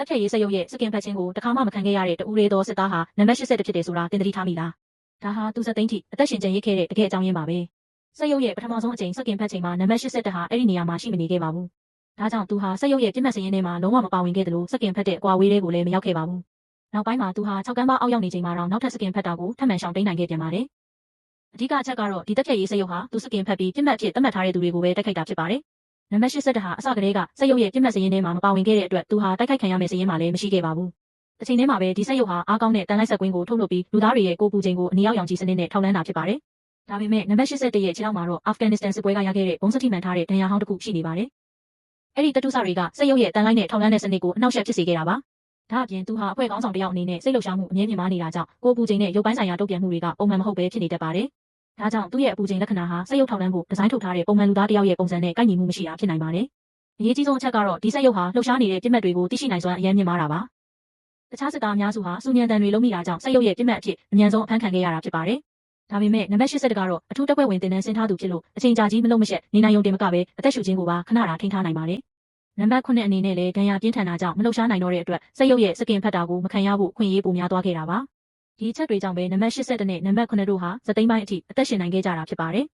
တက်ဖြတ်ရေးစက်ရုပ်ရဲ့စကင်ဖတ်ခြင်းကိုတခါမှမခံခဲ့ရတဲ့တူရဲသောစစ်သားဟာနံပါတ်80ဖြစ်တယ်ဆိုတာတင်သတိထားမိလားဒါဟာသူစက်သိန်းထိအသက်ရှင်ကျန်ရစ်ခဲ့တဲ့တကယ်အကြောင်းရင်းပါပဲစက်ရုပ်ရဲ့ပထမဆုံးအချိန်စကင်ဖတ်ချိန်မှာနံပါတ်80ဟာအဲ့ဒီနေရာမှာရှိမနေခဲ့ပါဘူးဒါကြောင့်သူဟာစက်ရုပ်ရဲ့ပြစ်မှတ်စရင်းထဲမှာလုံးဝမပါဝင်ခဲ့တယ်လို့စကင်ဖတ်တဲ့အကွာဝေးလေးကိုလည်းမရောက်ခဲ့ပါဘူးနောက်ပိုင်းမှာသူဟာ6ကမ်းပါအောက်ရောက်နေချိန်မှာတော့နောက်ထပ်စကင်ဖတ်တာကိုထပ်မံရှောင်တိန်နိုင်ခဲ့ပြန်ပါတယ်အဓိကအချက်ကတော့ဒီတက်ဖြတ်ရေးစက်ရုပ်ဟာသူစကင်ဖတ်ပြီးပြစ်မှတ်အဖြစ်သတ်မှတ်ထားတဲ့သူတွေကိုပဲတိုက်ခိုက်တာဖြစ်ပါတယ်နံပါတ်80ဟာအစကတည်းကစက်ရုပ်ရဲ့ပြစ်မှတ်စရင်းထဲမှာမပါဝင်ခဲ့တဲ့အတွက်သူဟာတိုက်ခိုက်ခံရမယ့်စရင်းမှာလည်းမရှိခဲ့ပါဘူးအချိန်ထဲမှာပဲဒီစက်ရုပ်ဟာအားကောင်းတဲ့တန်လိုက်ဆက်ကွင်းကိုထုတ်လုပ်ပြီးလူသားတွေရဲ့ကိုယ်ပူချိန်ကိုအနည်းရောက်ရောင်ခြည်စနစ်နဲ့ထောက်လှမ်းတာဖြစ်ပါတယ်ဒါပေမဲ့နံပါတ်81ရဲ့ခြေထောက်မှာတော့အာဖဂန်နစ္စတန်စစ်ပွဲကရခဲ့တဲ့ဘုံစတိမှန်ထားတဲ့ဒဏ်ရာဟောင်းတစ်ခုရှိနေပါတယ်အဲ့ဒီတတုစတွေကစက်ရုပ်ရဲ့တန်လိုက်နဲ့ထောက်လှမ်းတဲ့စနစ်ကိုအနှောက်အယှက်ဖြစ်စေခဲ့တာပါဒါအပြင်သူဟာအဖွဲ့ခေါင်းဆောင်တယောက်အနေနဲ့စိတ်လှုပ်ရှားမှုအမြဲမြင့်မားနေတာကြောင့်ကိုယ်ပူချိန်နဲ့ရုပ်ပိုင်းဆိုင်ရာတုံ့ပြန်မှုတွေကပုံမှန်မဟုတ်ပဲဖြစ်နေတတ်ပါတယ်ဒါကြောင့်သူ့ရဲ့အပူချိန်လက္ခဏာဟာစက်ရုပ်ထောက်လှမ်းဖို့ဒီဇိုင်းထုတ်ထားတဲ့ပုံမှန်လူသားတယောက်ရဲ့ပုံစံနဲ့ကိုက်ညီမှုမရှိတာဖြစ်နိုင်ပါတယ်အရေးကြီးဆုံးအချက်ကတော့ဒီစက်ရုပ်ဟာလှုပ်ရှားနေတဲ့ပြစ်မှတ်တွေကိုသိရှိနိုင်စွမ်းအများမြင့်မားတာပါတခြားစစ်သားအများစုဟာစူညံတန်တွေလုံးမိတာကြောင့်စက်ရုပ်ရဲ့ပြစ်မှတ်အဖြစ်အမြန်ဆုံးအဖမ်းခံခဲ့ရတာဖြစ်ပါတယ်ဒါပေမဲ့နံပါတ်80ကတော့အထူးတက်ပွဲဝင်တင်တန်းဆင်းထားသူဖြစ်လို့အချိန်ကြာကြီးမလုံးမရှက်နေနိုင်ုံတင်မကပဲအသက်ရှူခြင်းကိုပါခဏတာထိန်းထားနိုင်ပါတယ်နံပါတ်9အနေနဲ့လည်းဒဏ်ရာပြင်းထန်တာကြောင့်မလှုပ်ရှားနိုင်တော့တဲ့အတွက်စက်ရုပ်ရဲ့စကင်ဖတ်တာကိုမခံရဖို့ခွင့်ရေးပိုများသွားခဲ့တာပါဒီအချက်တွေကြောင့်ပဲနံပါတ်81နဲ့နံပါတ်9တို့ဟာစက်သိန်းပိုင်းအထိအသက်ရှင်နိုင်ခဲ့ကြတာဖြစ်ပါတယ်